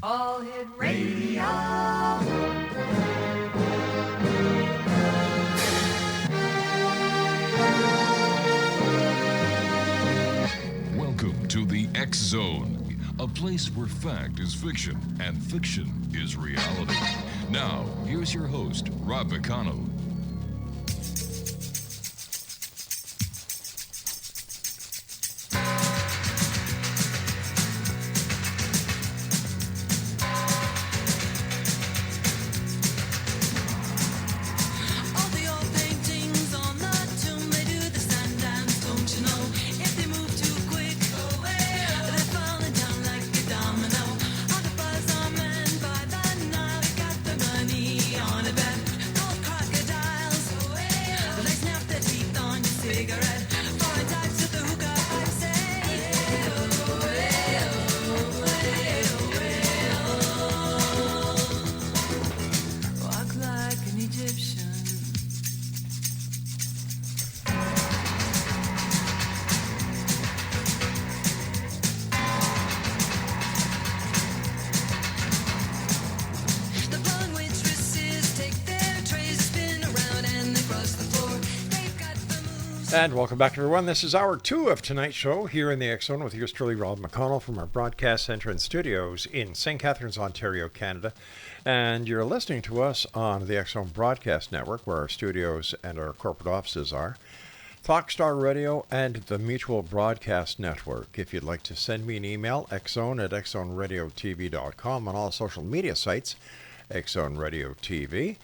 All Hit Radio. Welcome to the X Zone, a place where fact is fiction and fiction is reality. Now, here's your host, Rob McConnell. And welcome back, everyone. This is hour 2 of tonight's show here in the X Zone with yours truly, Rob McConnell, from our broadcast center and studios in St. Catharines, Ontario, Canada. And you're listening to us on the X Zone Broadcast Network, where our studios and our corporate offices are, Talkstar Radio, and the Mutual Broadcast Network. If you'd like to send me an email, xzone@xzoneradiotv.com, on all social media sites, Xzone Radio TV.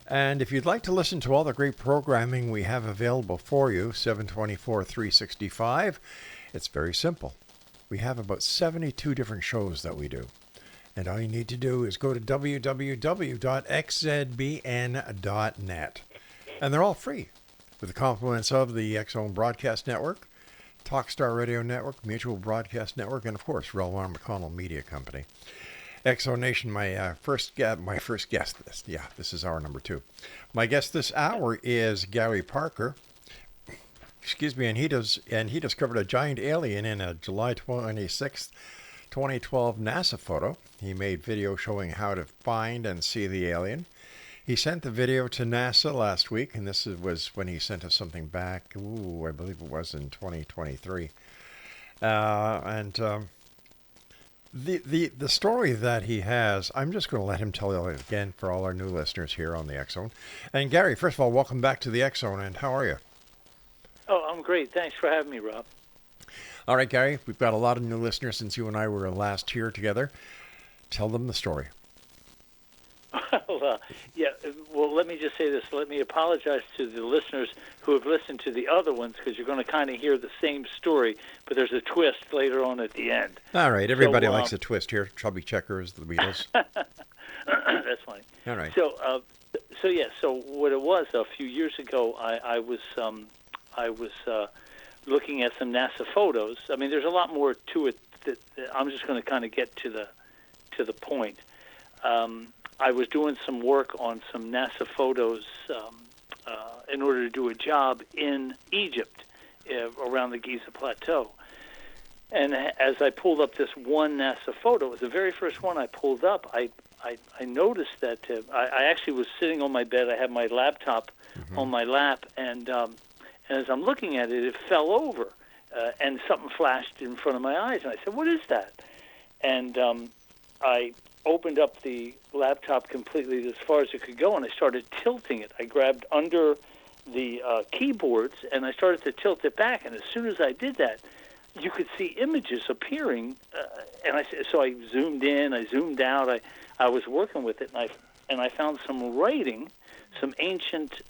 And if you'd like to listen to all the great programming we have available for you, 7/24/365, it's very simple. We have about 72 different shows that we do. And all you need to do is go to www.xzbn.net. And they're all free, with the compliments of the X Zone Broadcast Network, Talkstar Radio Network, Mutual Broadcast Network, and of course, Relwar McConnell Media Company. Exo Nation, my first guest. This is hour number 2. My guest this hour is Gary Parker. Excuse me, and he discovered a giant alien in a July 26th, 2012 NASA photo. He made video showing how to find and see the alien. He sent the video to NASA last week, and this was when he sent us something back. I believe it was in 2023, The story that he has, I'm just going to let him tell it again for all our new listeners here on the X Zone. And Gary, first of all, welcome back to the X Zone, and how are you? Oh, I'm great. Thanks for having me, Rob. All right, Gary, we've got a lot of new listeners since you and I were last here together. Tell them the story. Well, let me just say this. Let me apologize to the listeners who have listened to the other ones, because you're going to kind of hear the same story, but there's a twist later on at the end. All right. Everybody likes a twist here. Chubby Checkers, the Beatles. That's funny. All right. So what it was, a few years ago, I was looking at some NASA photos. I mean, there's a lot more to it that I'm just going to kind of get to the point. I was doing some work on some NASA photos in order to do a job in Egypt around the Giza Plateau. And as I pulled up this one NASA photo, it was the very first one I pulled up, I noticed that I actually was sitting on my bed. I had my laptop on my lap, and as I'm looking at it, it fell over, and something flashed in front of my eyes. And I said, "What is that?" And I opened up the laptop completely as far as it could go, and I started tilting it. I grabbed under the keyboards, and I started to tilt it back. And as soon as I did that, you could see images appearing. So I zoomed in, I zoomed out. I was working with it, and I found some writing, some ancient,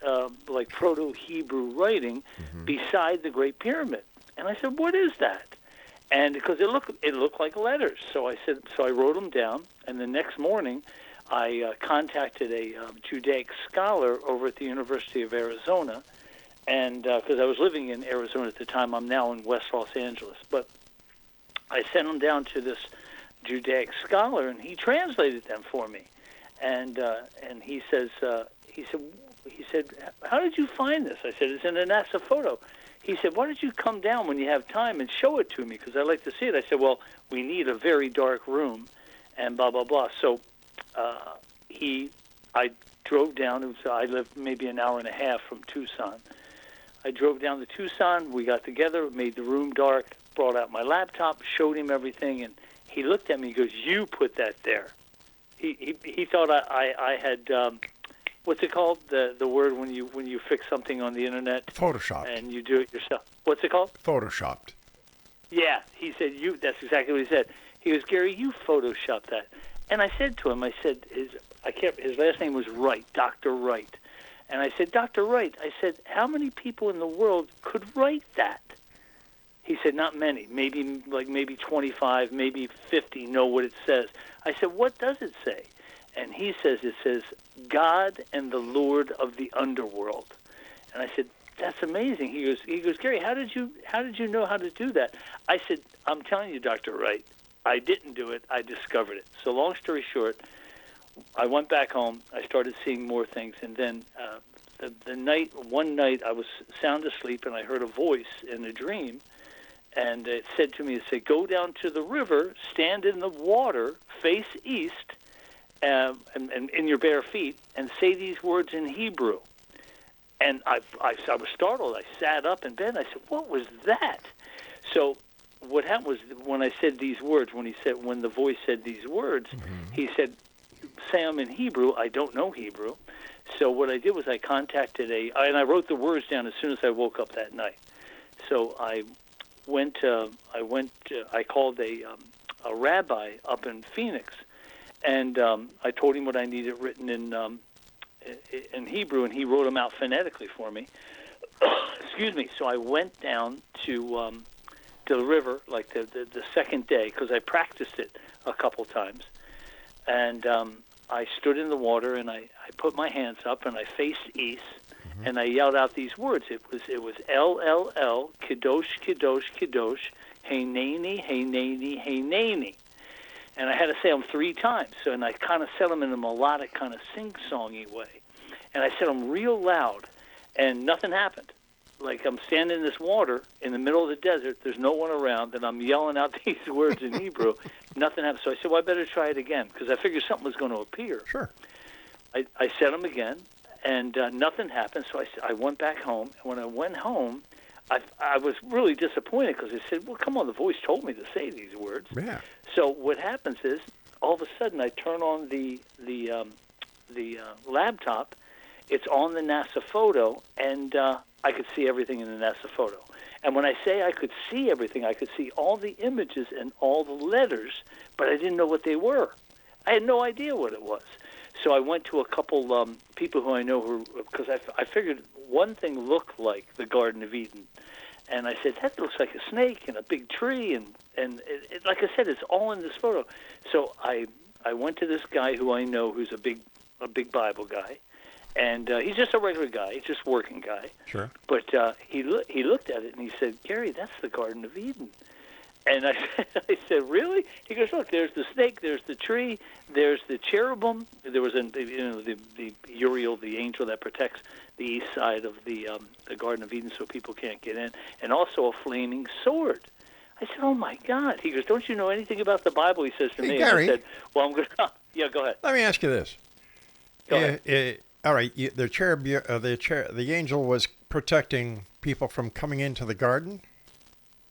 like Proto-Hebrew writing, beside the Great Pyramid. And I said, "What is that?" And because it looked like letters, so I wrote them down. And the next morning, I contacted a Judaic scholar over at the University of Arizona, and because I was living in Arizona at the time, I'm now in West Los Angeles. But I sent them down to this Judaic scholar, and he translated them for me. And he said, "How did you find this?" I said, "It's in a NASA photo." he said, why don't you come down when you have time and show it to me, because I'd like to see it. I said, well, we need a very dark room, and blah, blah, blah. So I drove down. I lived maybe an hour and a half from Tucson. I drove down to Tucson. We got together, made the room dark, brought out my laptop, showed him everything, and he looked at me. He goes, "You put that there." He thought I had what's it called? The word when you fix something on the internet? Photoshopped. And you do it yourself. What's it called? Photoshopped. Yeah, he said you. That's exactly what he said. He goes, "Gary, you photoshopped that." And I said to him, I said, his last name was Wright, Dr. Wright. And I said, Dr. Wright, I said, how many people in the world could write that? He said, not many, maybe 25, maybe 50 know what it says. I said, what does it say? And he says, it says, God and the Lord of the underworld. And I said, that's amazing. He goes, Gary, how did you know how to do that? I said, I'm telling you, Dr. Wright, I didn't do it. I discovered it. So long story short, I went back home. I started seeing more things, and then one night I was sound asleep, and I heard a voice in a dream, and it said to me, go down to the river, stand in the water, face east, and in your bare feet, and say these words in Hebrew. And I was startled. I sat up in bed. And I said, what was that? So what happened was when I said these words, when the voice said these words, he said, say them in Hebrew. I don't know Hebrew. So what I did was I contacted and I wrote the words down as soon as I woke up that night. So I called a rabbi up in Phoenix, and I told him what I needed written in Hebrew, and he wrote them out phonetically for me. Excuse me. So I went down to the river like the second day, because I practiced it a couple times, and I stood in the water, and I put my hands up, and I faced east, and I yelled out these words. It was L, Kadosh, Kadosh, Kadosh, Heineni, Heineni, Heineni. And I had to say them 3 times. So, and I kind of said them in a melodic, kind of sing-songy way. And I said them real loud, and nothing happened. Like I'm standing in this water in the middle of the desert. There's no one around, and I'm yelling out these words in Hebrew. Nothing happened. So I said, well, I better try it again, because I figured something was going to appear. Sure. I said them again, and nothing happened. So I went back home. And when I went home, I was really disappointed, because I said, well, come on, the voice told me to say these words. Yeah. So what happens is, all of a sudden, I turn on the laptop. It's on the NASA photo, and I could see everything in the NASA photo. And when I say I could see everything, I could see all the images and all the letters, but I didn't know what they were. I had no idea what it was. So I went to a couple people who I know, because I figured one thing looked like the Garden of Eden. And I said, that looks like a snake and a big tree, and it, like I said, it's all in this photo. So I went to this guy who I know, who's a big Bible guy, and he's just a regular guy, he's just a working guy. Sure. But he looked at it and he said, Gary, that's the Garden of Eden. And I said, really? He goes, look, there's the snake, there's the tree, there's the cherubim. There was the Uriel, the angel that protects the east side of the Garden of Eden so people can't get in, and also a flaming sword. I said, oh, my God. He goes, don't you know anything about the Bible? He says to me. Gary, and I said, well, I'm going to... Yeah, go ahead. Let me ask you this. Go ahead. All right, the angel was protecting people from coming into the garden?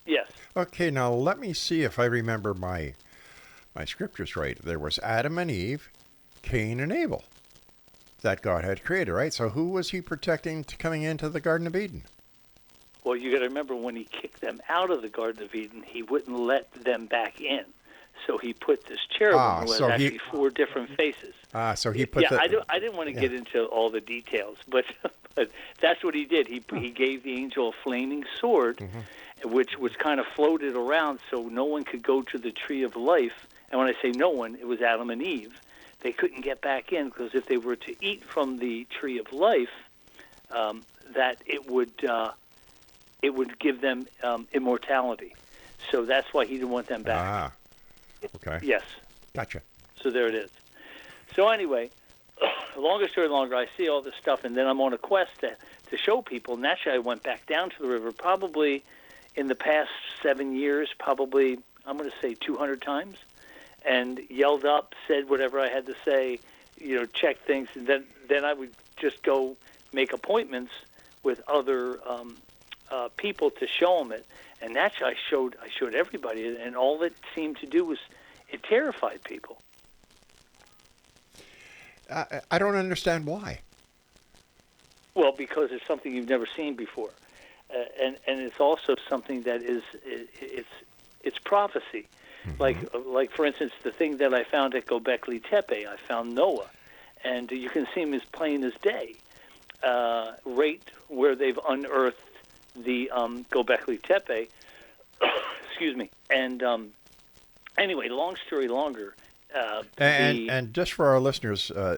Yes. Okay, now let me see if I remember my scriptures right. There was Adam and Eve, Cain and Abel that God had created, right? So who was he protecting coming into the Garden of Eden? Well, you got to remember, when he kicked them out of the Garden of Eden, he wouldn't let them back in. So he put this cherubim who has actually 4 different faces. So he put I didn't want to get into all the details, but that's what he did. He gave the angel a flaming sword, which was kind of floated around so no one could go to the tree of life. And when I say no one, it was Adam and Eve. They couldn't get back in, because if they were to eat from the tree of life, that it would give them immortality. So that's why he didn't want them back. Okay. Yes. Gotcha. So there it is. So anyway, longer story longer, I see all this stuff, and then I'm on a quest to show people. Naturally, I went back down to the river probably in the past 7 years, probably, I'm going to say 200 times, and yelled up, said whatever I had to say, check things, and then I would just go make appointments with other people to show them it. And naturally, I showed everybody, and all it seemed to do was it terrified people. I don't understand why. Well, because it's something you've never seen before, and it's also something that it's prophecy. Mm-hmm. Like for instance, the thing that I found at Göbekli Tepe, I found Noah, and you can see him as plain as day, right where they've unearthed the Göbekli Tepe. Excuse me. And anyway, long story longer. And just for our listeners, how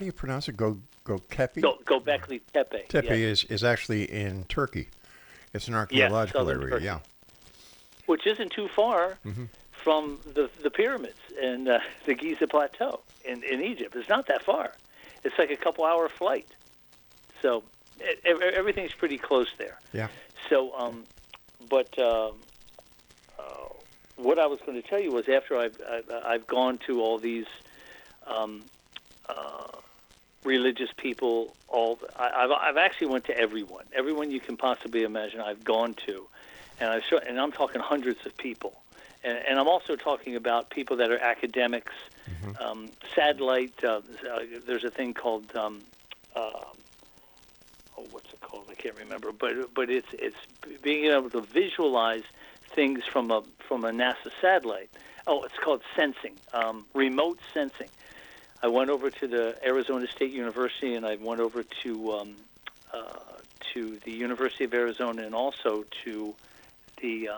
do you pronounce it? Göbekli? Göbekli Tepe. Tepe yes. is actually in Turkey. It's an archaeological area, Turkey. yeah. Which isn't too far from the pyramids and the Giza Plateau in Egypt. It's not that far. It's like a couple-hour flight. So everything's pretty close there. Yeah. So, what I was going to tell you was after I've gone to all these religious people, I've actually went to everyone you can possibly imagine. I've gone to, and I'm talking hundreds of people, and I'm also talking about people that are academics, satellite. There's a thing called what's it called? I can't remember, but it's being able to visualize things from a NASA satellite. Oh, it's called sensing, remote sensing. I went over to the Arizona State University, and I went over to the University of Arizona, and also to the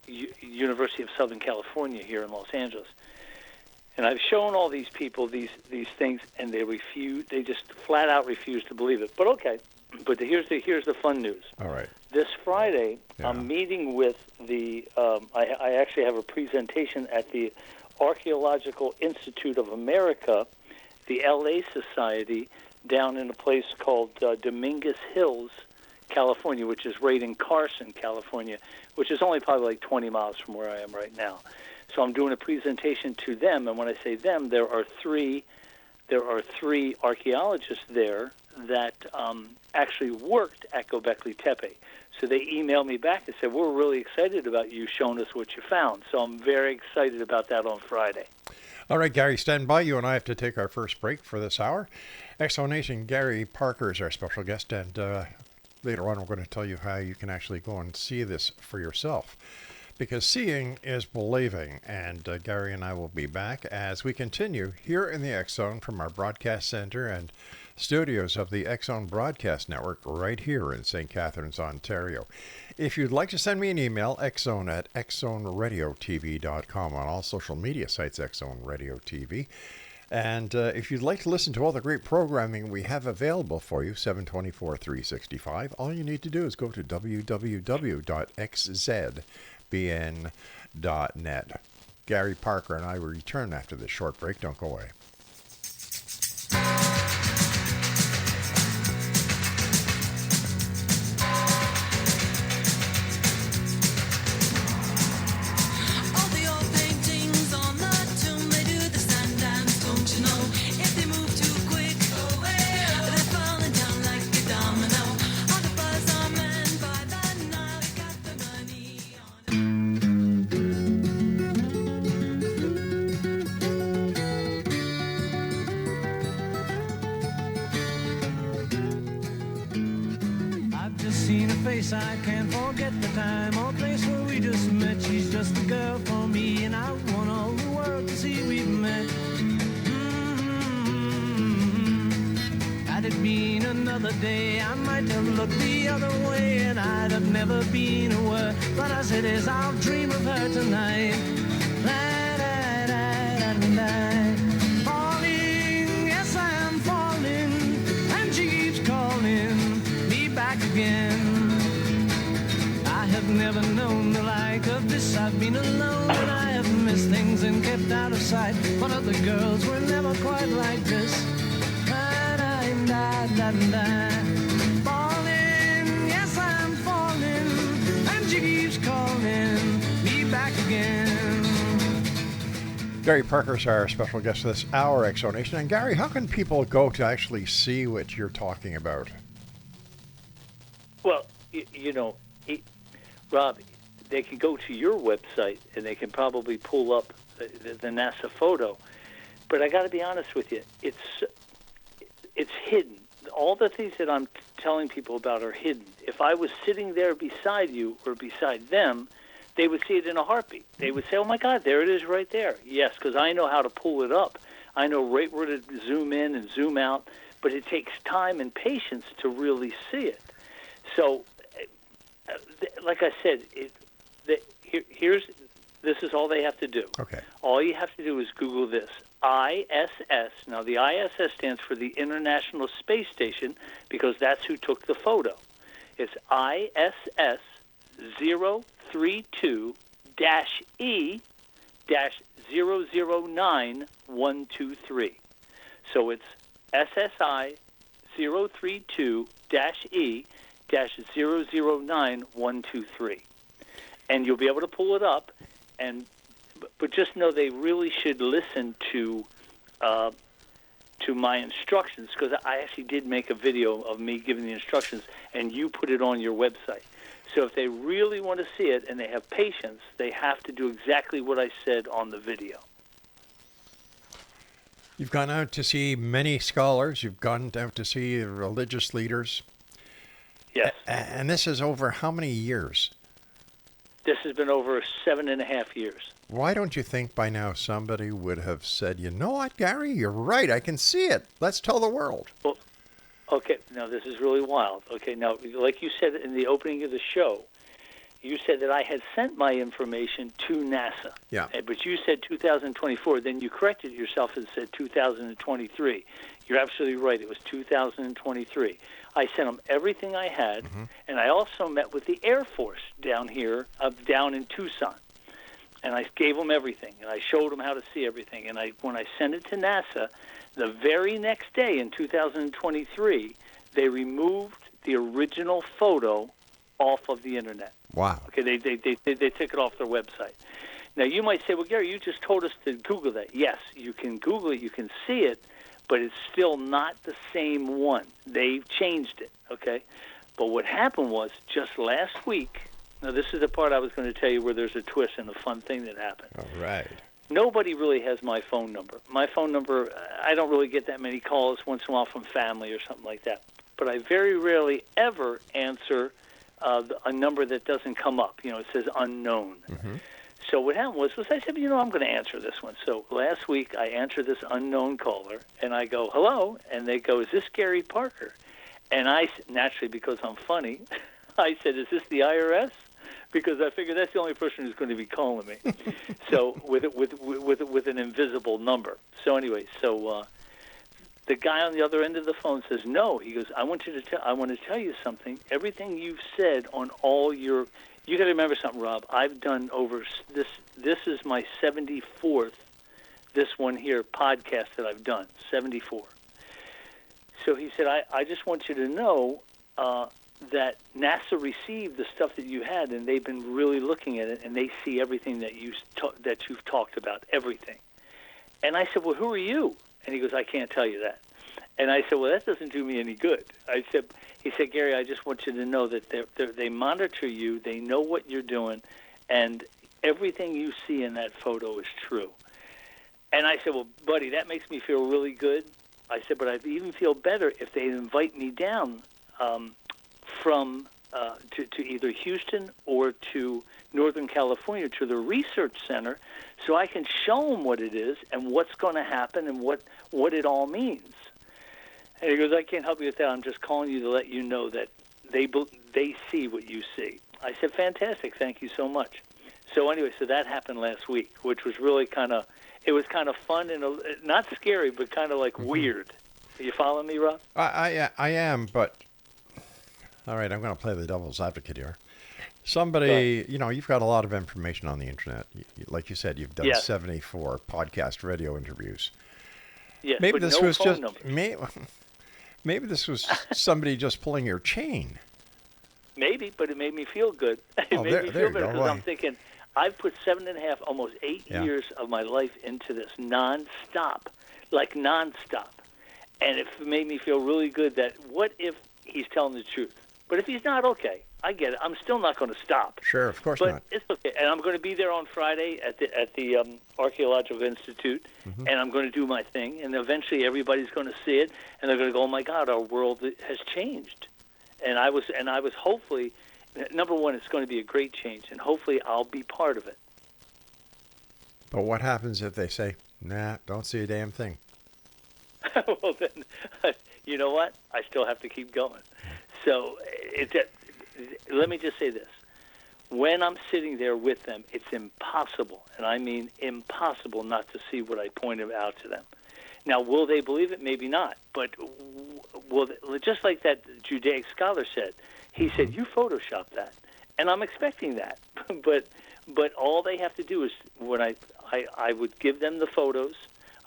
University of Southern California here in Los Angeles. And I've shown all these people these things, and they refuse. They just flat out refuse to believe it. But okay. But here's the fun news. All right. This Friday, I'm meeting with the. I actually have a presentation at the Archaeological Institute of America, the LA Society, down in a place called Dominguez Hills, California, which is right in Carson, California, which is only probably like 20 miles from where I am right now. So I'm doing a presentation to them, and when I say them, there are three archaeologists there that actually worked at Göbekli Tepe. So they emailed me back and said, we're really excited about you showing us what you found. So I'm very excited about that on Friday. All right, Gary, stand by. You and I have to take our first break for this hour. Exonation Gary Parker is our special guest, and later on we're going to tell you how you can actually go and see this for yourself. Because seeing is believing, and Gary and I will be back as we continue here in the X Zone from our broadcast center and studios of the X Zone Broadcast Network right here in St. Catharines, Ontario. If you'd like to send me an email, xzone@xzoneradiotv.com, on all social media sites, X Zone Radio TV. And if you'd like to listen to all the great programming we have available for you, 7/24/365, all you need to do is go to www.xzbn.net. Gary Parker and I will return after this short break. Don't go away. I can't forget the time or place where we just met. She's just the girl for me, and I want all the world to see we've met. Had it been another day, I might have looked the other way, and I'd have never been aware. But as it is, I'll dream of her tonight. Falling, yes, I am falling, and she keeps calling me back again. I've never known the like of this. I've been alone and I have missed things and kept out of sight. But other girls were never quite like this. da-da-da-da. Falling, yes, I'm falling, and she keeps calling me back again. Gary Parker's our special guest this hour, Exonation. And Gary, how can people go to actually see what you're talking about? Well, Rob, they can go to your website and they can probably pull up the NASA photo. But I got to be honest with you, it's hidden. All the things that I'm telling people about are hidden. If I was sitting there beside you or beside them, they would see it in a heartbeat. They would say, oh, my God, there it is right there. Yes, because I know how to pull it up. I know right where to zoom in and zoom out, but it takes time and patience to really see it. So, like I said, this is all they have to do. Okay. All you have to do is Google this, ISS. Now, the ISS stands for the International Space Station because that's who took the photo. It's ISS 032-E-009123. So it's SSI 032-E-009123. And you'll be able to pull it up, but just know they really should listen to my instructions, because I actually did make a video of me giving the instructions, and you put it on your website. So if they really want to see it and they have patience, they have to do exactly what I said on the video. You've gone out to see many scholars. You've gone out to see religious leaders. Yes. And this is over how many years? This has been over 7.5 years. Why don't you think by now somebody would have said, you know what, Gary, you're right. I can see it. Let's tell the world. Well, okay, now this is really wild. Okay, now, like you said in the opening of the show, you said that I had sent my information to NASA. Yeah. But you said 2024. Then you corrected yourself and said 2023. You're absolutely right. It was 2023. I sent them everything I had, and I also met with the Air Force down here, down in Tucson. And I gave them everything, and I showed them how to see everything. And when I sent it to NASA, the very next day in 2023, they removed the original photo off of the internet. Wow. Okay, they took it off their website. Now, you might say, well, Gary, you just told us to Google that. Yes, you can Google it, you can see it, but it's still not the same one. They've changed it, okay? But what happened was, just last week, now this is the part I was going to tell you where there's a twist and a fun thing that happened. All right. Nobody really has my phone number. My phone number, I don't really get that many calls once in a while from family or something like that. But I very rarely ever answer a number that doesn't come up. You know, it says unknown. So what happened was I said, I'm going to answer this one. So last week I answered this unknown caller, and I go, hello, and they go, is this Gary Parker? And I, naturally, because I'm funny, I said, is this the IRS? Because I figured that's the only person who's going to be calling me. So with an invisible number. So anyway, the guy on the other end of the phone says, no. He goes, I want to tell you something. Everything you've said on all your, you got to remember something, Rob. I've done over this. This is my 74th. This one here podcast that I've done, 74. So he said, I just want you to know that NASA received the stuff that you had, and they've been really looking at it, and they see everything that you've talked about, everything. And I said, well, who are you? And he goes, I can't tell you that. And I said, well, that doesn't do me any good. He said, Gary, I just want you to know that they monitor you, they know what you're doing, and everything you see in that photo is true. And I said, well, buddy, that makes me feel really good. I said, but I'd even feel better if they invite me down to either Houston or to Northern California to the research center, so I can show them what it is and what's going to happen and what it all means. And he goes, I can't help you with that. I'm just calling you to let you know that they see what you see. I said, fantastic. Thank you so much. So anyway, so that happened last week, which was really kind of fun and not scary, but kind of like weird. Are you following me, Rob? I am, but all right, I'm going to play the devil's advocate here. Somebody, you've got a lot of information on the internet. Like you said, you've done 74 podcast radio interviews. Yeah, maybe but this no was phone just numbers. Maybe this was somebody just pulling your chain. Maybe, but it made me feel good. It Oh, made there me you feel better go. because I'm thinking, I've put 7.5, almost 8 Yeah. years of my life into this nonstop, like nonstop. And it made me feel really good that what if he's telling the truth? But if he's not, okay, I get it. I'm still not going to stop. Sure, of course But not. it's okay. And I'm going to be there on Friday at the Archaeological Institute, Mm-hmm. and I'm going to do my thing. And eventually everybody's going to see it, and they're going to go, oh, my God, our world has changed. And I was hopefully, number one, it's going to be a great change, and hopefully I'll be part of it. But what happens if they say, nah, don't see a damn thing? Well, then, you know what? I still have to keep going. So let me just say this. When I'm sitting there with them, it's impossible, and I mean impossible, not to see what I pointed out to them. Now, will they believe it? Maybe not. But just like that Judaic scholar said, he said, you photoshopped that. And I'm expecting that. but all they have to do is, when I would give them the photos,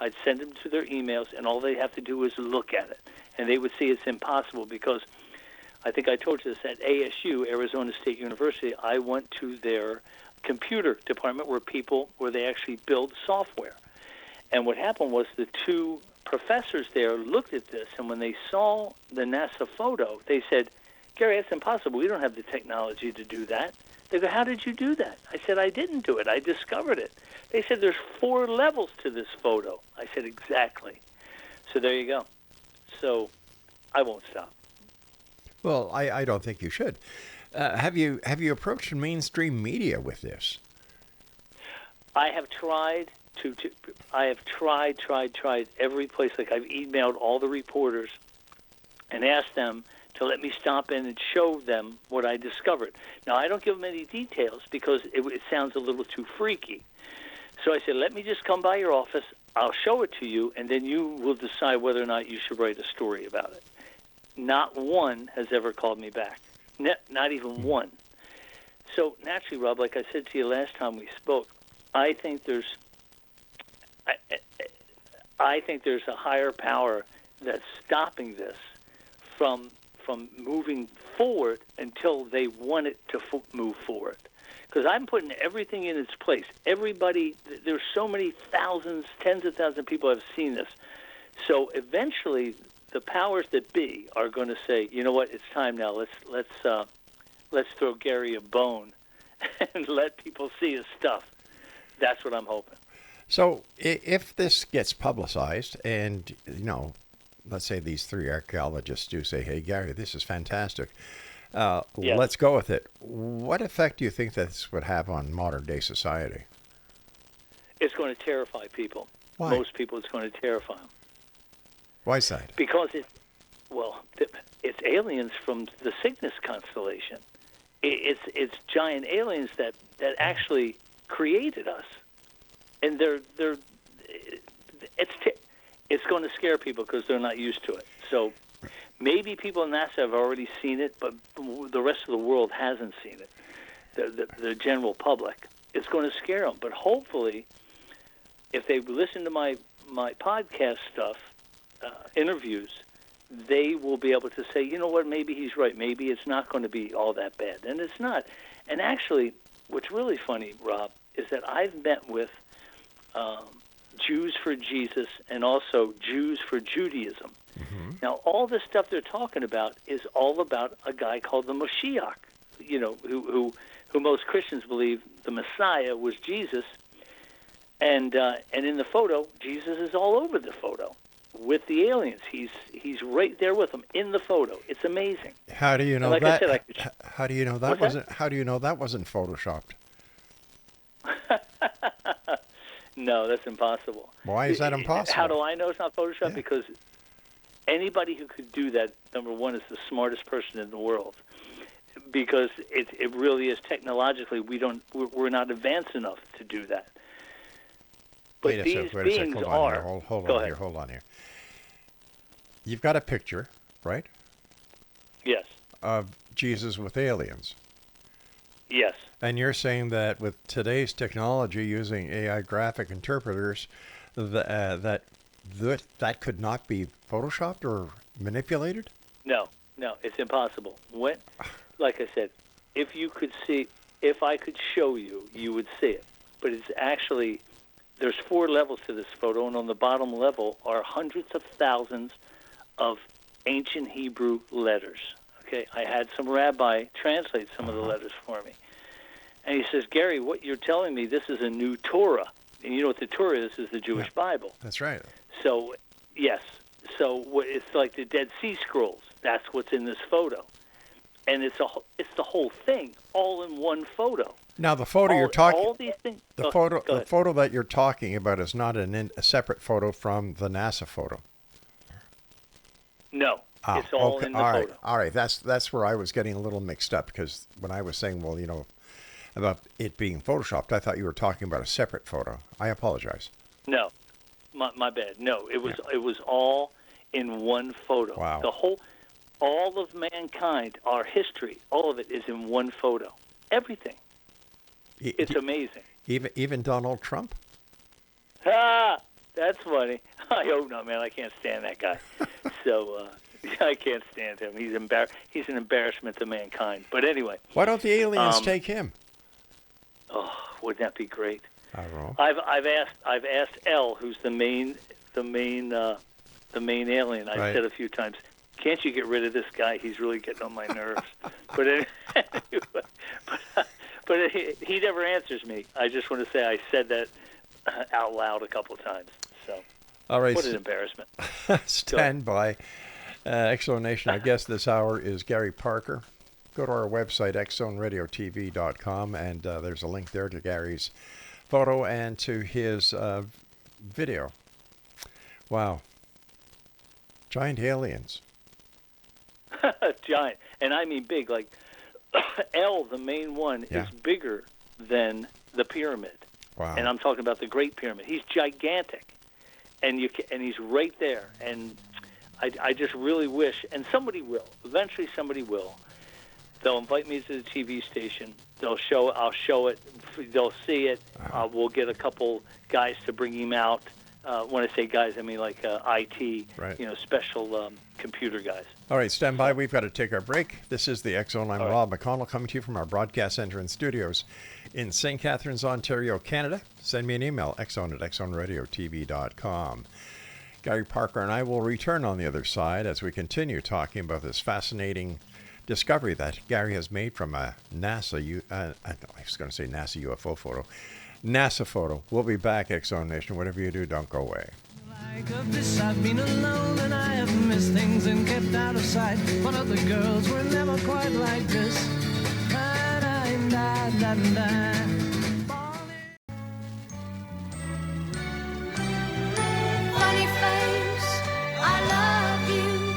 I'd send them to their emails, and all they have to do is look at it. And they would see it's impossible because I think I told you this, at ASU, Arizona State University, I went to their computer department where they actually build software. And what happened was the two professors there looked at this, and when they saw the NASA photo, they said, Gary, that's impossible. We don't have the technology to do that. They go, how did you do that? I said, I didn't do it. I discovered it. They said, there's 4 levels to this photo. I said, exactly. So there you go. So I won't stop. Well, I don't think you should. Have you approached mainstream media with this? I have tried I have tried every place. Like, I've emailed all the reporters and asked them to let me stop in and show them what I discovered. Now, I don't give them any details because it sounds a little too freaky. So I said, let me just come by your office. I'll show it to you, and then you will decide whether or not you should write a story about it. Not one has ever called me back. Not even one. So naturally, Rob, like I said to you last time we spoke, I think there's a higher power that's stopping this from moving forward until they want it to move forward. Because I'm putting everything in its place. Everybody, there's so many thousands, tens of thousands of people have seen this. So eventually, the powers that be are going to say, you know what, it's time now. Let's throw Gary a bone and let people see his stuff. That's what I'm hoping. So if this gets publicized and, let's say these 3 archaeologists do say, hey, Gary, this is fantastic. Let's go with it. What effect do you think this would have on modern-day society? It's going to terrify people. Why? Most people, it's going to terrify them. Why is that? Because it's aliens from the Cygnus constellation. It's giant aliens that actually created us, and it's going to scare people because they're not used to it. So maybe people in NASA have already seen it, but the rest of the world hasn't seen it. The general public, it's going to scare them. But hopefully, if they listen to my podcast stuff, interviews, they will be able to say, you know what, maybe he's right. Maybe it's not going to be all that bad. And it's not. And actually, what's really funny, Rob, is that I've met with Jews for Jesus and also Jews for Judaism. Mm-hmm. Now, all this stuff they're talking about is all about a guy called the Mashiach, who most Christians believe the Messiah was Jesus. And in the photo, Jesus is all over the photo with the aliens. He's right there with them in the photo. It's amazing. How do you know like that? I said, how do you know that wasn't? How do you know that wasn't photoshopped? No, that's impossible. Why is that impossible? How do I know it's not photoshopped? Yeah. Because anybody who could do that, number one, is the smartest person in the world. Because it really is technologically, we're not advanced enough to do that. But these beings are. Hold on here. You've got a picture, right? Yes. Of Jesus with aliens. Yes. And you're saying that with today's technology, using AI graphic interpreters, that could not be photoshopped, or manipulated? No, it's impossible. Like I said, if I could show you, you would see it. But it's actually, there's 4 levels to this photo, and on the bottom level are hundreds of thousands of ancient Hebrew letters. Okay, I had some rabbi translate some of the letters for me. And he says, Gary, what you're telling me, this is a new Torah. And you know what the Torah is the Jewish Bible. That's right. So, yes. So it's like the Dead Sea Scrolls. That's what's in this photo. And it's the whole thing, all in one photo. Now, the photo you're talking... All these things... The photo that you're talking about is not a separate photo from the NASA photo. No. It's all in the photo. All right. That's where I was getting a little mixed up, because when I was saying, well, about it being photoshopped, I thought you were talking about a separate photo. I apologize. No, my bad. No, it was all in one photo. Wow. All of mankind, our history, all of it is in one photo. Everything. It's amazing. Even Donald Trump? Ah, that's funny. I hope not, man. I can't stand that guy. So I can't stand him. He's an embarrassment to mankind. But anyway. Why don't the aliens take him? Oh, wouldn't that be great? I don't know. I've asked L, who's the main alien. I've said a few times, can't you get rid of this guy? He's really getting on my nerves. But he never answers me. I just want to say I said that out loud a couple of times. So, all right. What an embarrassment. Stand by. X-Zone, our guest this hour is Gary Parker. Go to our website, xzoneradiotv.com, and there's a link there to Gary's photo and to his video. Wow. Giant aliens. Giant. And I mean big. Like L, the main one, is bigger than the pyramid. Wow. And I'm talking about the Great Pyramid. He's gigantic. And he's right there. And I just really wish, and somebody will. Eventually somebody will. They'll invite me to the TV station. I'll show it. They'll see it. We'll get a couple guys to bring him out. When I say guys, I mean like IT, right. Special computer guys. All right, stand by. We've got to take our break. This is the X-Zone. I'm Rob McConnell, coming to you from our broadcast center and studios in St. Catharines, Ontario, Canada. Send me an email, xzone@xzoneradiotv.com. Gary Parker and I will return on the other side as we continue talking about this fascinating discovery that Gary has made from a NASA UFO photo. NASA photo. We'll be back, X-Zone Nation. Whatever you do, don't go away. Like of this, I've been alone and I have missed things and kept out of sight. But other girls were never quite like this. Funny face, I love you.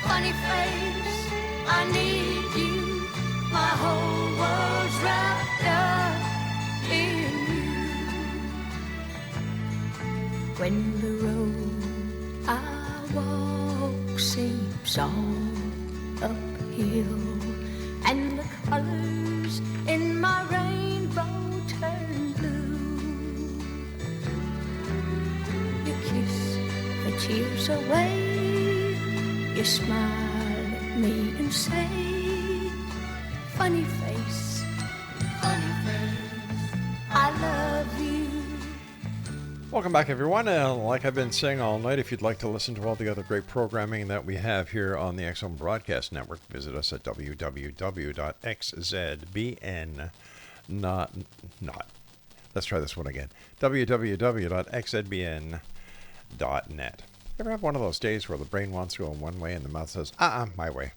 Funny face, I need you. My whole world's wrapped up in you. When the road I walk seems all uphill, and the colors in my rainbow turn blue, you kiss the tears away, you smile at me and say, funny face, I love you. Welcome back, everyone. Like I've been saying all night, if you'd like to listen to all the other great programming that we have here on the X-Zone Broadcast Network, visit us at www.xzbn. Let's try this one again. www.xzbn.net. Ever have one of those days where the brain wants to go in one way and the mouth says, my way?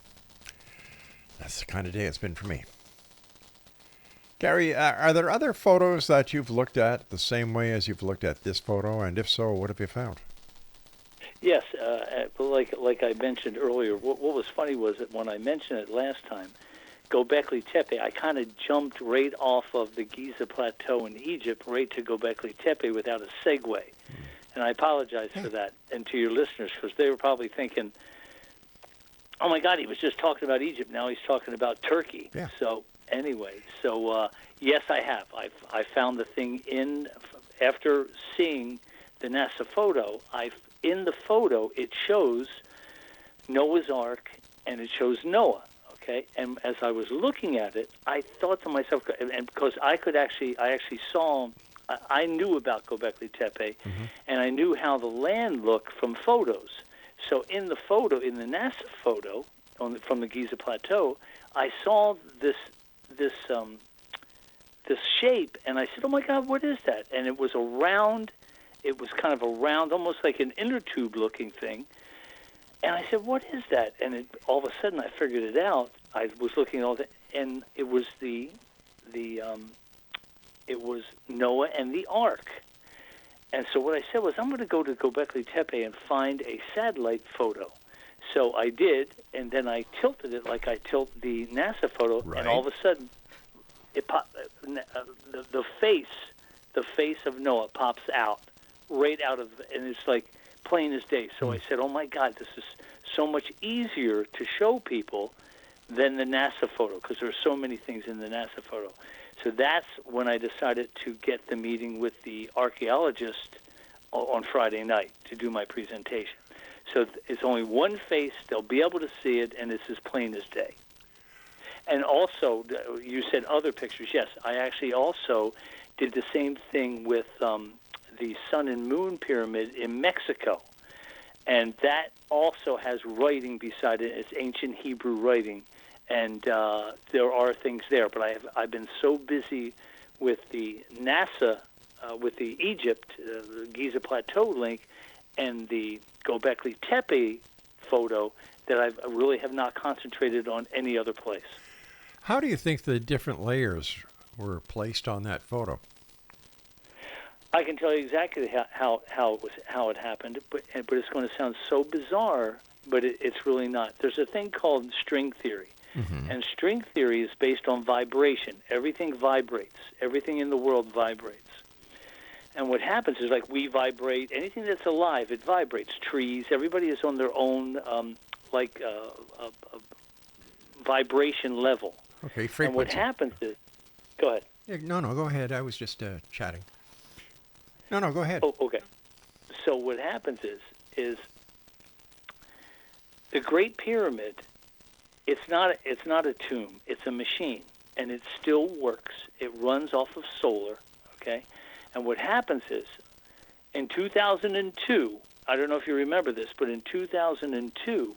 That's the kind of day it's been for me. Gary, are there other photos that you've looked at the same way as you've looked at this photo? And if so, what have you found? Yes, like I mentioned earlier, what was funny was that when I mentioned it last time, Göbekli Tepe, I kind of jumped right off of the Giza Plateau in Egypt right to Göbekli Tepe without a segue. And I apologize for that, and to your listeners, because they were probably thinking, oh, my God, he was just talking about Egypt. Now he's talking about Turkey. Yeah. So anyway, yes, I have. I found the thing after seeing the NASA photo. In the photo, it shows Noah's Ark, and it shows Noah. Okay, and as I was looking at it, I thought to myself, and because I actually saw, I knew about Göbekli Tepe, and I knew how the land looked from photos. So in the photo, in the NASA photo from the Giza Plateau, I saw this shape, and I said, "Oh my God, what is that?" And it was a round. It was kind of a round, almost like an inner tube looking thing. And I said, "What is that?" And all of a sudden, I figured it out. I was looking at all that, and it was it was Noah and the Ark. And so what I said was, I'm going to go to Göbekli Tepe and find a satellite photo. So I did, and then I tilted it like I tilt the NASA photo, Right. and all of a sudden, it the face of Noah pops out, right out of, and it's like plain as day. So I said, "Oh my God, this is so much easier to show people than the NASA photo, because there are so many things in the NASA photo." So that's when I decided to get the meeting with the archaeologist on Friday night to do my presentation. So it's only one face, they'll be able to see it, and it's as plain as day. And also, you said other pictures. Yes, I actually also did the same thing with the Sun and Moon Pyramid in Mexico. And that also has writing beside it. It's ancient Hebrew writing. And there are things there, but I've been so busy with the NASA, with the Egypt, the Giza Plateau link, and the Göbekli Tepe photo that I really have not concentrated on any other place. How do you think the different layers were placed on that photo? I can tell you exactly how it happened, but it's going to sound so bizarre, but it's really not. There's a thing called string theory. And string theory is based on vibration. Everything vibrates. Everything in the world vibrates. And what happens is, like, we vibrate. Anything that's alive, it vibrates. Trees, everybody is on their own, vibration level. Okay, frequency. And what happens is, go ahead. Yeah, no, go ahead. I was just chatting. No, go ahead. Oh, okay. So what happens is the Great Pyramid. It's not a tomb. It's a machine, and it still works. It runs off of solar, okay? And what happens is, in 2002, I don't know if you remember this, but in 2002,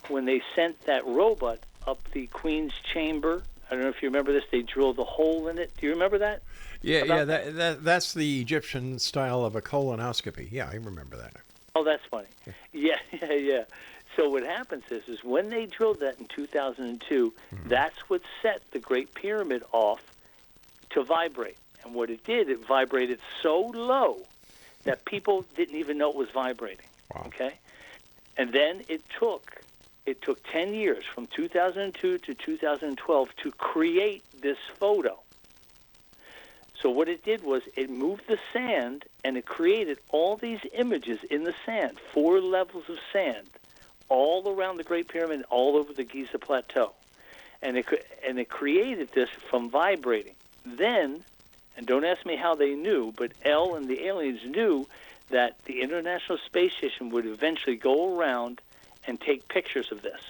when they sent that robot up the Queen's Chamber, I don't know if you remember this, they drilled a hole in it. Do you remember that? Yeah, that's the Egyptian style of a colonoscopy. Yeah, I remember that. Oh, that's funny. Yeah. So what happens is when they drilled that in 2002, that's what set the Great Pyramid off to vibrate. And what it did, it vibrated so low that people didn't even know it was vibrating. Wow. Okay? And then it took 10 years, from 2002 to 2012, to create this photo. So what it did was it moved the sand, and it created all these images in the sand, 4 levels of sand, all around the Great Pyramid, all over the Giza Plateau. And it created this from vibrating. Then, and don't ask me how they knew, but Elle and the aliens knew that the International Space Station would eventually go around and take pictures of this.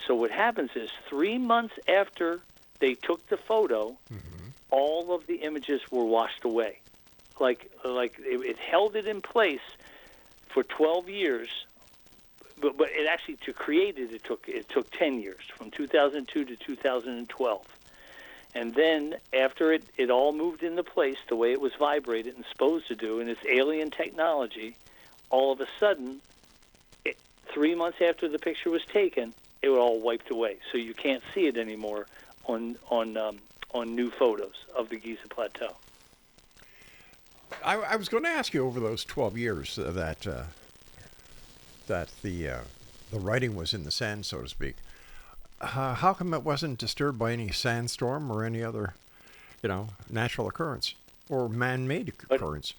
So what happens is 3 months after they took the photo, all of the images were washed away. Like it held it in place for 12 years. But it actually, to create it, it took 10 years, from 2002 to 2012. And then after it all moved into place the way it was vibrated and supposed to do, and it's alien technology, all of a sudden, 3 months after the picture was taken, it was all wiped away. So you can't see it anymore on new photos of the Giza Plateau. I was going to ask you, over those 12 years that the writing was in the sand, so to speak, how come it wasn't disturbed by any sandstorm or any other, natural occurrence or man-made occurrence?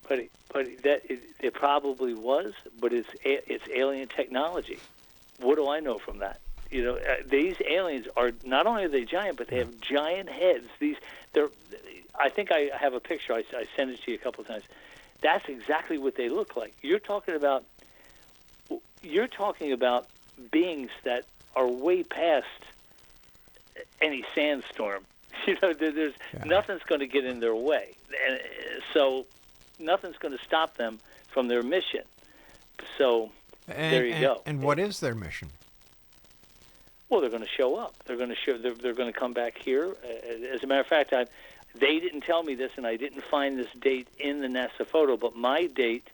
But it probably was, but it's alien technology. What do I know from that? These aliens are, not only are they giant, but they have giant heads. I think I have a picture. I sent it to you a couple of times. That's exactly what they look like. You're talking about beings that are way past any sandstorm. There's nothing's going to get in their way, and so nothing's going to stop them from their mission. So there you go. And what is their mission? Well, they're going to show up. They're going to show. They're going to come back here. As a matter of fact, they didn't tell me this, and I didn't find this date in the NASA photo. But my date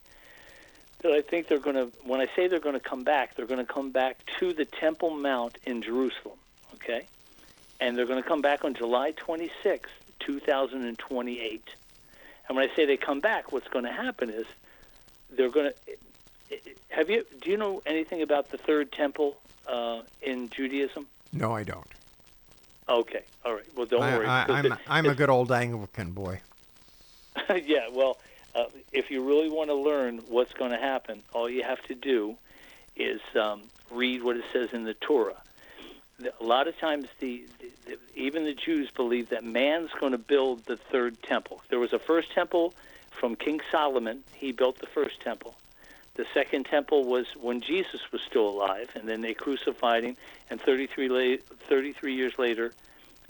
that I think they're going to, when I say they're going to come back, they're going to come back to the Temple Mount in Jerusalem. Okay, and they're going to come back on July 26th, 2028. And when I say they come back, what's going to happen is they're going to. Do you know anything about the third temple in Judaism? No, I don't. Okay, all right. Well, don't worry. I'm a good old Anglican boy. Yeah, well, if you really want to learn what's going to happen, all you have to do is read what it says in the Torah. A lot of times, even the Jews believe that man's going to build the third temple. There was a first temple from King Solomon. He built the first temple. The second temple was when Jesus was still alive, and then they crucified him. And 33 years later,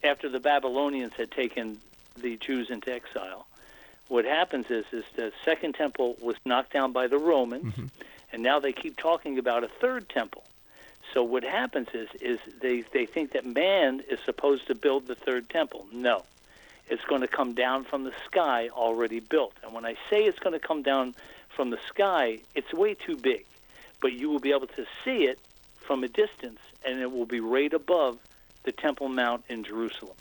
after the Babylonians had taken the Jews into exile, what happens is the second temple was knocked down by the Romans, and now they keep talking about a third temple. So what happens is they think that man is supposed to build the third temple. No. It's going to come down from the sky already built. And when I say it's going to come down from the sky, it's way too big. But you will be able to see it from a distance, and it will be right above the Temple Mount in Jerusalem.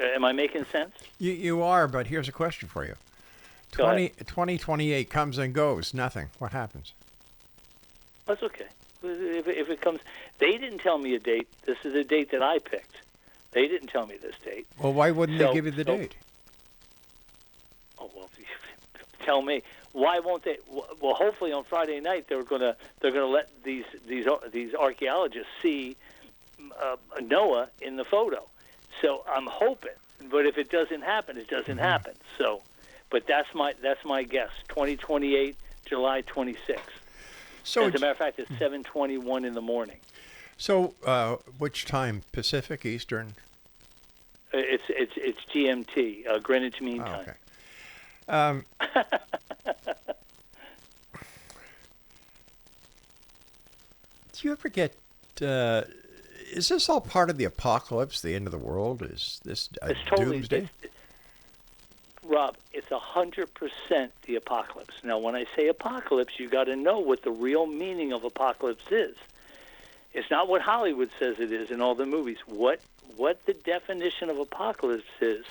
Am I making sense? You are, but here's a question for you. 2028 comes and goes, nothing. What happens? That's okay. If it comes, they didn't tell me a date. This is a date that I picked. They didn't tell me this date. Well, why wouldn't they give you the date? Oh well, tell me. Why won't they? Well, hopefully on Friday night they're gonna let these archaeologists see Noah in the photo. So I'm hoping. But if it doesn't happen, it doesn't happen. So, but that's my guess. 2028, July 26th. So as a matter of fact, it's 7:21 in the morning. So, which time? Pacific, Eastern? It's GMT, Greenwich Mean Time. Okay. Do you ever get? Is this all part of the apocalypse? The end of the world? Is this it's totally, doomsday? Rob, it's 100% the apocalypse. Now, when I say apocalypse, you got to know what the real meaning of apocalypse is. It's not what Hollywood says it is in all the movies. What the definition of apocalypse is: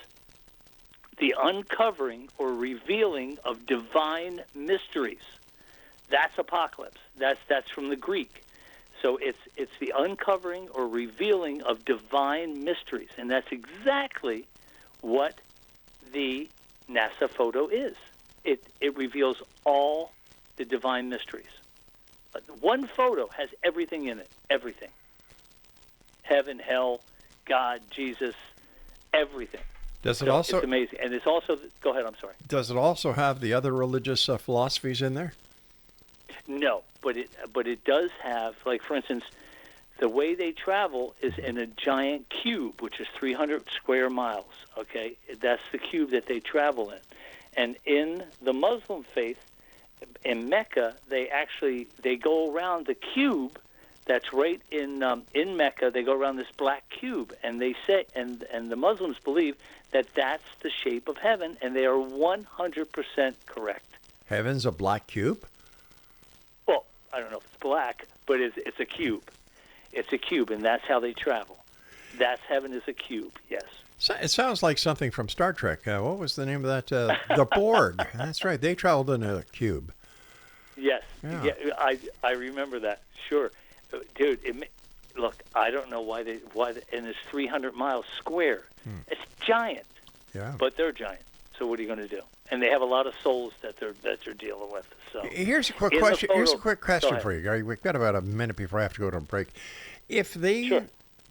the uncovering or revealing of divine mysteries. That's apocalypse. That's from the Greek. So it's the uncovering or revealing of divine mysteries, and that's exactly what the NASA photo is. It reveals all the divine mysteries. One photo has everything in it. Everything. Heaven, hell, God, Jesus, everything. Does it so also? It's amazing, and it's also. Go ahead. I'm sorry. Does it also have the other religious philosophies in there? No, but it does have, like, for instance, the way they travel is in a giant cube, which is 300 square miles. Okay, that's the cube that they travel in, and in the Muslim faith, in Mecca, they go around the cube. That's right in Mecca. They go around this black cube, and they say, and the Muslims believe that that's the shape of heaven, and they are 100% correct. Heaven's a black cube? Well, I don't know if it's black, but it's a cube. It's a cube, and that's how they travel. That's heaven is a cube, yes. So it sounds like something from Star Trek. What was the name of that? The Borg. That's right. They traveled in a cube. Yes. Yeah. I remember that. Sure. Dude, look, I don't know why and it's 300 miles square. It's giant. Yeah. But they're giant. So what are you going to do? And they have a lot of souls that they're dealing with. So here's a quick question. Here's a quick question for you, Gary. We've got about a minute before I have to go to a break. If they Sure.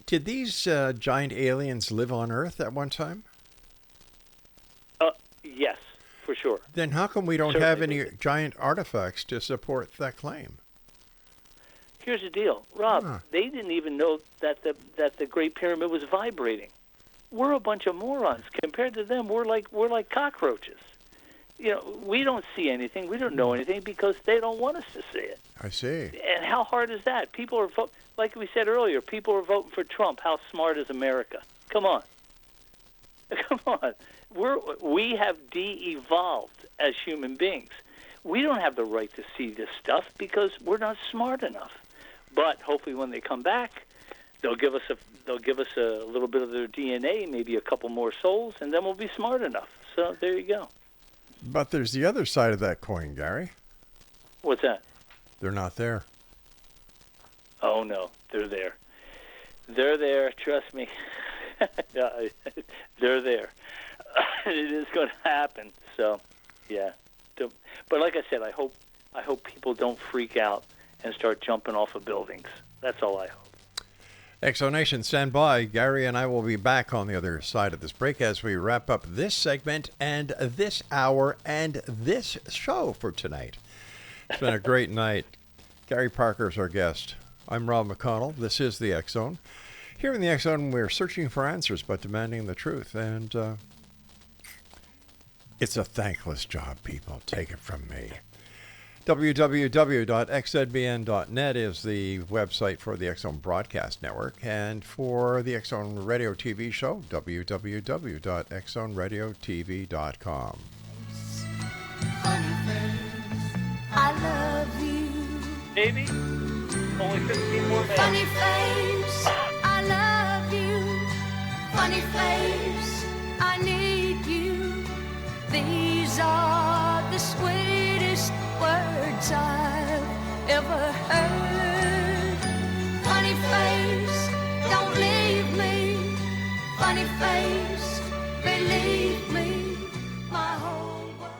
Did these giant aliens live on Earth at one time? Yes, for sure. Then how come we don't Certainly have any they did. giant artifacts to support that claim? Here's the deal, Rob. They didn't even know that the Great Pyramid was vibrating. We're a bunch of morons compared to them. We're like cockroaches. We don't see anything. We don't know anything because they don't want us to see it. I see. And how hard is that? People are like we said earlier. People are voting for Trump. How smart is America? Come on. Come on. We have de-evolved as human beings. We don't have the right to see this stuff because we're not smart enough. But hopefully, when they come back, they'll give us a little bit of their DNA, maybe a couple more souls, and then we'll be smart enough. So there you go. But there's the other side of that coin, Gary. What's that? They're not there. Oh no, they're there. They're there. Trust me. They're there. It is going to happen. So, yeah. But like I said, I hope people don't freak out and start jumping off of buildings. That's all I hope. Exonation, stand by. Gary and I will be back on the other side of this break as we wrap up this segment and this hour and this show for tonight. It's been a great night. Gary Parker is our guest. I'm Rob McConnell. This is the X Zone. Here in the X Zone, we're searching for answers but demanding the truth. And it's a thankless job, people. Take it from me. www.xzbn.net is the website for the X Zone Broadcast Network. And for the X Zone Radio TV show, www.xzoneradiotv.com. I love you. Maybe only 15 more minutes. Funny face, I love you. Funny face, I need you. These are the sweetest words I've ever heard. Funny face, don't leave me. Funny face, believe me. My whole world.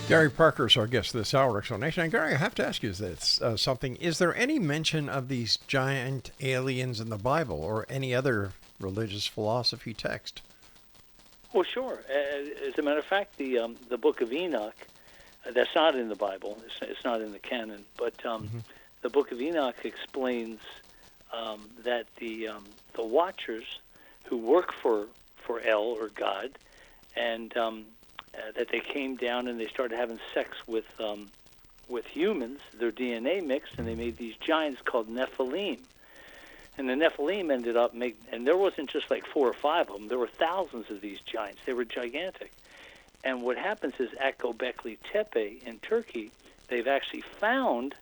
Gary Parker is our guest this hour, Explanation. And Gary, I have to ask you this, something. Is there any mention of these giant aliens in the Bible or any other religious philosophy text? Well, sure. As a matter of fact, the Book of Enoch, that's not in the Bible. It's not in the canon. But the Book of Enoch explains that the Watchers who work for El or God, and that they came down and they started having sex with humans. Their DNA mixed, and they made these giants called Nephilim. And the Nephilim ended up and there wasn't just like 4 or 5 of them. There were thousands of these giants. They were gigantic. And what happens is at Göbekli Tepe in Turkey, they've actually found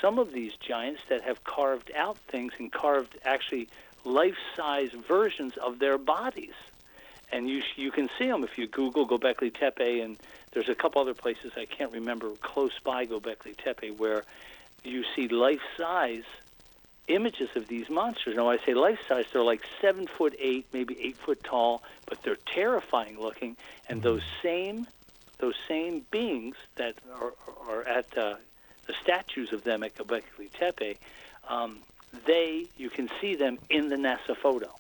some of these giants that have carved out things and carved actually life-size versions of their bodies. And you can see them if you Google Göbekli Tepe, and there's a couple other places I can't remember close by Göbekli Tepe where you see life-size images of these monsters. Now, when I say life-size, they're like 7'8", maybe 8 foot tall, but they're terrifying looking. And those same beings that are at the statues of them at Göbekli Tepe, you can see them in the NASA photo.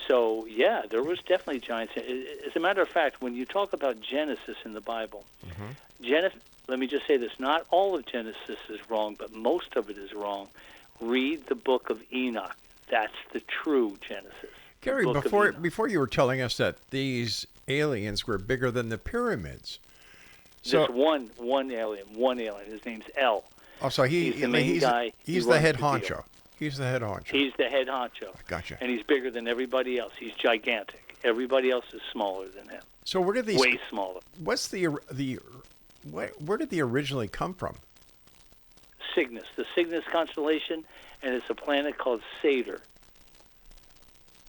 So, yeah, there was definitely giants. As a matter of fact, when you talk about Genesis in the Bible, let me just say this, not all of Genesis is wrong, but most of it is wrong. Read the Book of Enoch. That's the true Genesis. Gary, Book of before you were telling us that these aliens were bigger than the pyramids. So, There's one alien. His name's El. oh, so He's the main guy. He's He the runs head the deal. honcho. He's the head honcho. He's the head honcho. Gotcha. And he's bigger than everybody else. He's gigantic. Everybody else is smaller than him. So where did these? Way smaller. What's where did they originally come from? Cygnus, the Cygnus constellation, and it's a planet called Satyr.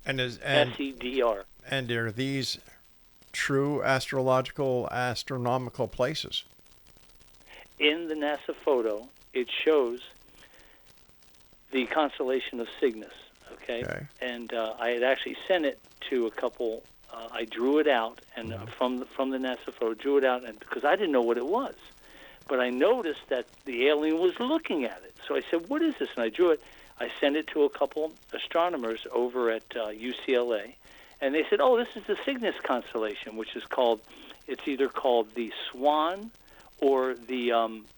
S-E-D-R. And are these true astronomical places? In the NASA photo, it shows the constellation of Cygnus. Okay. And I had actually sent it to a couple. I drew it out, and from the NASA photo, drew it out, and because I didn't know what it was, but I noticed that the alien was looking at it. So I said, "What is this?" And I drew it. I sent it to a couple astronomers over at UCLA, and they said, "Oh, this is the Cygnus constellation, which is called. It's either called the Swan or the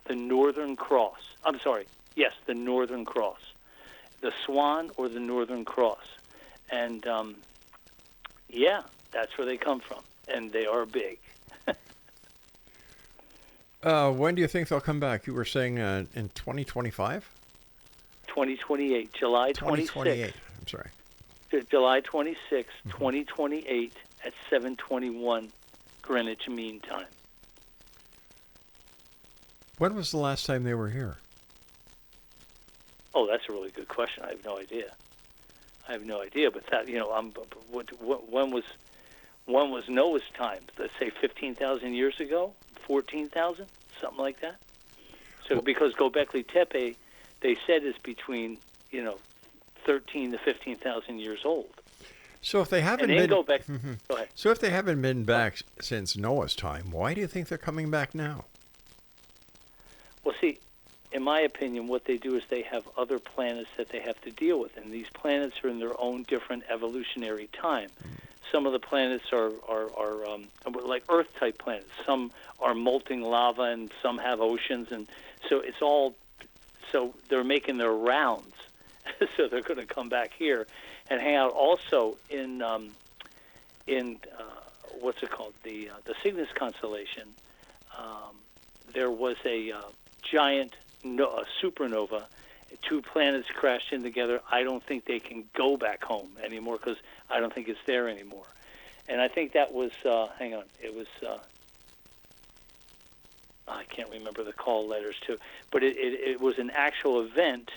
Northern Cross. I'm sorry. Yes, the Northern Cross, the Swan or the Northern Cross, and yeah, that's where they come from, and they are big." When do you think they'll come back? You were saying in 2025? 2028, July 26th. 2028. I'm sorry. July 26th, 2028 at 7:21 Greenwich Mean Time. When was the last time they were here? Oh, that's a really good question. I have no idea. But that, when was Noah's time? Let's say 15,000 years ago, 14,000, something like that. So because Göbekli Tepe, they said is between 13 to 15,000 years old. So if they haven't and then been, go back. Go ahead. So if they haven't been back since Noah's time, why do you think they're coming back now? Well, see, in my opinion, what they do is they have other planets that they have to deal with, and these planets are in their own different evolutionary time. Some of the planets are like Earth-type planets. Some are molten lava, and some have oceans, and so it's all. So they're making their rounds. So they're going to come back here and hang out. Also in what's it called? The Cygnus constellation. There was a giant a supernova. Two planets crashed in together. I don't think they can go back home anymore because I don't think it's there anymore. And I think that was, hang on, it was, I can't remember the call letters too, but it was an actual event,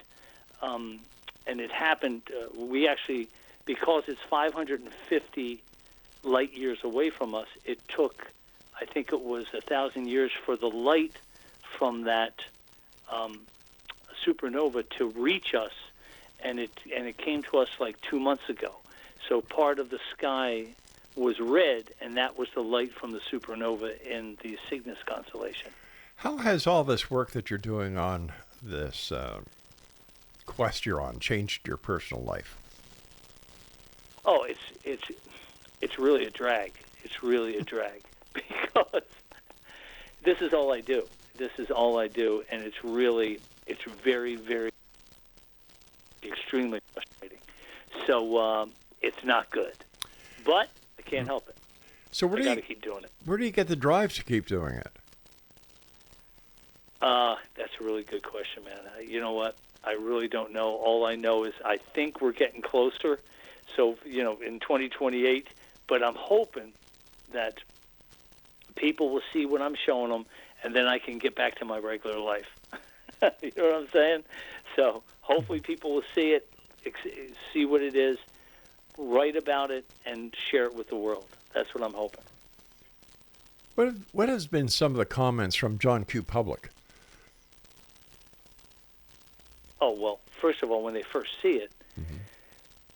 and it happened, we actually, because it's 550 light years away from us, it took, I think it was 1,000 years for the light from that supernova to reach us, and it came to us like 2 months ago. So part of the sky was red, and that was the light from the supernova in the Cygnus constellation. How has all this work that you're doing on this quest you're on changed your personal life? Oh, it's really a drag. It's really a drag because this is all I do. This is all I do, and it's very, very extremely frustrating. So it's not good, but I can't help it. So I got to keep doing it. Where do you get the drive to keep doing it? That's a really good question, man. You know what? I really don't know. All I know is I think we're getting closer. So, in 2028, but I'm hoping that people will see what I'm showing them, and then I can get back to my regular life. You know what I'm saying? So hopefully people will see it, see what it is, write about it, and share it with the world. That's what I'm hoping. What has been some of the comments from John Q. Public? Oh, well, first of all, when they first see it,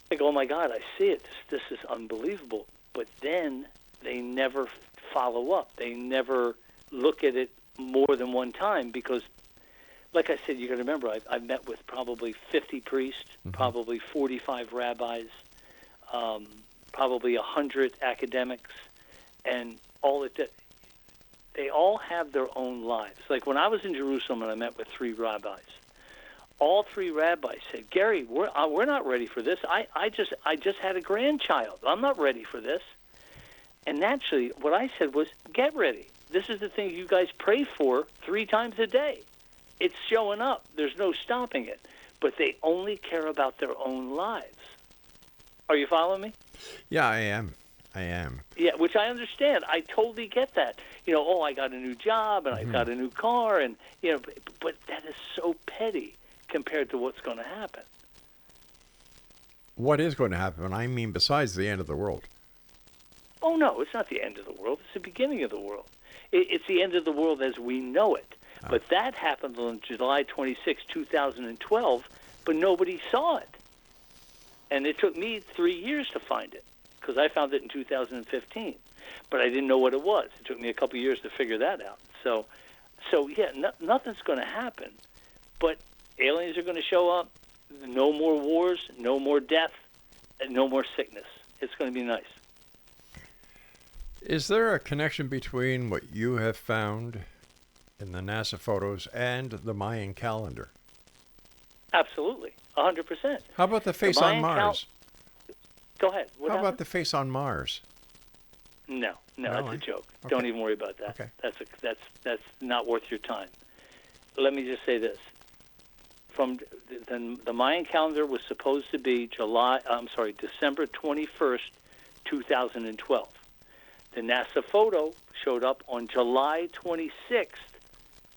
they go, "Oh, my God, I see it. This is unbelievable." But then they never follow up. They never look at it more than one time because, like I said, you got to remember, I've met with probably 50 priests, probably 45 rabbis, probably 100 academics, and they all have their own lives. Like when I was in Jerusalem and I met with 3 rabbis, all three rabbis said, Gary, we're not ready for this. I just had a grandchild. I'm not ready for this. And naturally, what I said was, get ready. This is the thing you guys pray for 3 times a day. It's showing up. There's no stopping it. But they only care about their own lives. Are you following me? Yeah, I am. Yeah, which I understand. I totally get that. I got a new job and I've got a new car, and but that is so petty compared to what's going to happen. What is going to happen? I mean, besides the end of the world. Oh, no, it's not the end of the world. It's the beginning of the world. It's the end of the world as we know it. Oh. But that happened on July 26, 2012, but nobody saw it. And it took me 3 years to find it, because I found it in 2015. But I didn't know what it was. It took me a couple of years to figure that out. So yeah, nothing's going to happen. But aliens are going to show up. No more wars, no more death, and no more sickness. It's going to be nice. Is there a connection between what you have found in the NASA photos and the Mayan calendar? Absolutely, 100%. How about the face on Mars? Go ahead. How about the face on Mars? No, that's a joke. Okay. Don't even worry about that. Okay. That's not worth your time. Let me just say this. From the Mayan calendar was supposed to be December 21st, 2012. The NASA photo showed up on July 26th,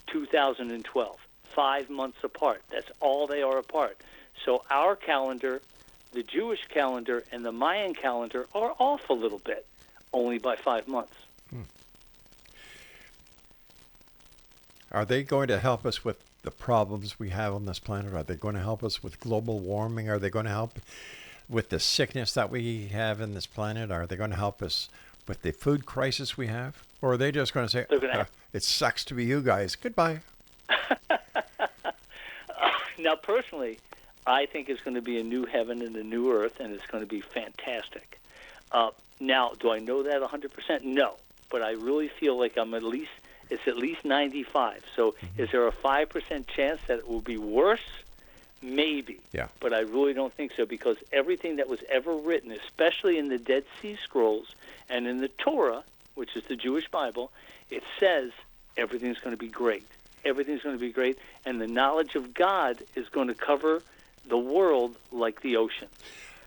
2012, 5 months apart. That's all they are apart. So our calendar, the Jewish calendar, and the Mayan calendar are off a little bit, only by 5 months. Are they going to help us with the problems we have on this planet? Are they going to help us with global warming? Are they going to help with the sickness that we have in this planet? Are they going to help us with the food crisis we have? Or are they just going to say, it sucks to be you guys. Goodbye. Now, personally, I think it's going to be a new heaven and a new earth, and it's going to be fantastic. Now, do I know that 100%? No. But I really feel like it's at least 95. So is there a 5% chance that it will be worse? Maybe. Yeah. But I really don't think so, because everything that was ever written, especially in the Dead Sea Scrolls and in the Torah, which is the Jewish Bible, it says everything's going to be great. Everything's going to be great, and the knowledge of God is going to cover the world like the ocean.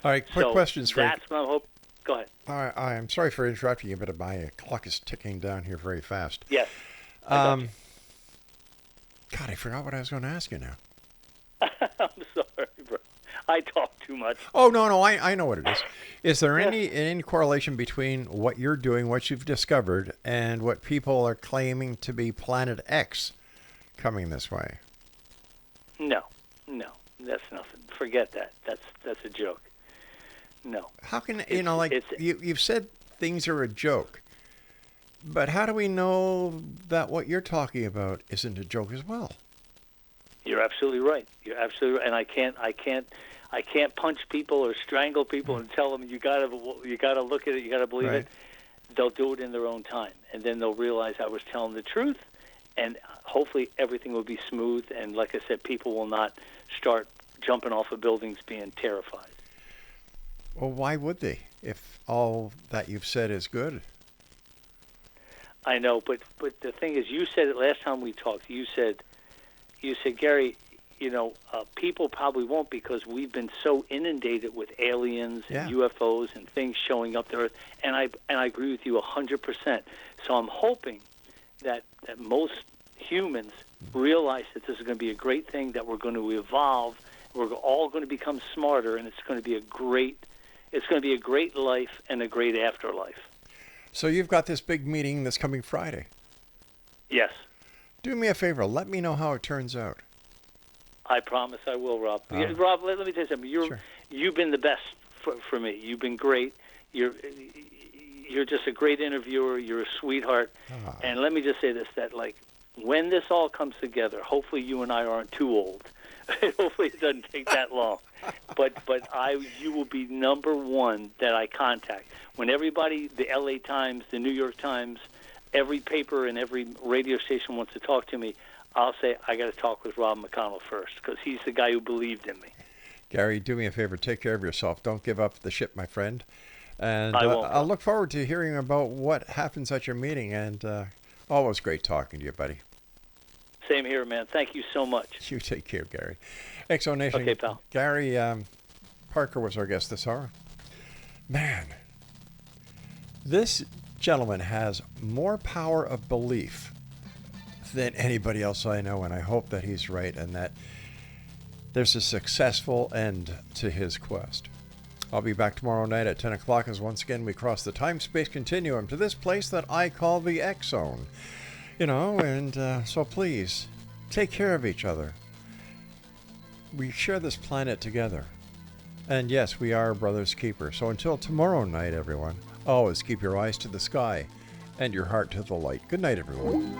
All right, quick questions for you. That's my hope. Go ahead. I'm sorry for interrupting you, but my clock is ticking down here very fast. Yes. God, I forgot what I was going to ask you now. I'm sorry, bro. I talk too much. Oh, no, I know what it is. Is there any correlation between what you're doing, what you've discovered, and what people are claiming to be Planet X coming this way? No, that's nothing. Forget that. That's a joke. No. How can, you've said things are a joke, but how do we know that what you're talking about isn't a joke as well? You're absolutely right. And I can't punch people or strangle people and tell them you gotta look at it, you gotta believe it. They'll do it in their own time, and then they'll realize I was telling the truth, and hopefully everything will be smooth. And like I said, people will not start jumping off of buildings being terrified. Well, why would they if all that you've said is good? I know, but the thing is, you said it last time we talked. You said, Gary, people probably won't, because we've been so inundated with aliens and UFOs and things showing up there. And I agree with you 100%. So I'm hoping that most humans realize that this is going to be a great thing, that we're going to evolve, we're all going to become smarter, and it's going to be a great life and a great afterlife. So you've got this big meeting this coming Friday. Yes. Do me a favor. Let me know how it turns out. I promise I will, Rob. Rob, let me tell you something. You've been the best for me. You've been great. You're just a great interviewer. You're a sweetheart. And let me just say this, that when this all comes together, hopefully you and I aren't too old. Hopefully it doesn't take that long. But you will be number one that I contact. When everybody, the LA Times, the New York Times, every paper and every radio station wants to talk to me, I'll say I got to talk with Rob McConnell first because he's the guy who believed in me. Gary, do me a favor. Take care of yourself. Don't give up the ship, my friend. And I won't. I'll look forward to hearing about what happens at your meeting. And always great talking to you, buddy. Same here, man. Thank you so much. You take care, Gary. Exo Nation. Okay, pal. Gary Parker was our guest this hour. Man, this gentleman has more power of belief than anybody else I know, and I hope that he's right and that there's a successful end to his quest. I'll be back tomorrow night at 10 o'clock as once again we cross the time-space continuum to this place that I call the X Zone. You know, and so please, take care of each other. We share this planet together. And yes, we are brother's keeper. So until tomorrow night, everyone, always keep your eyes to the sky and your heart to the light. Good night, everyone.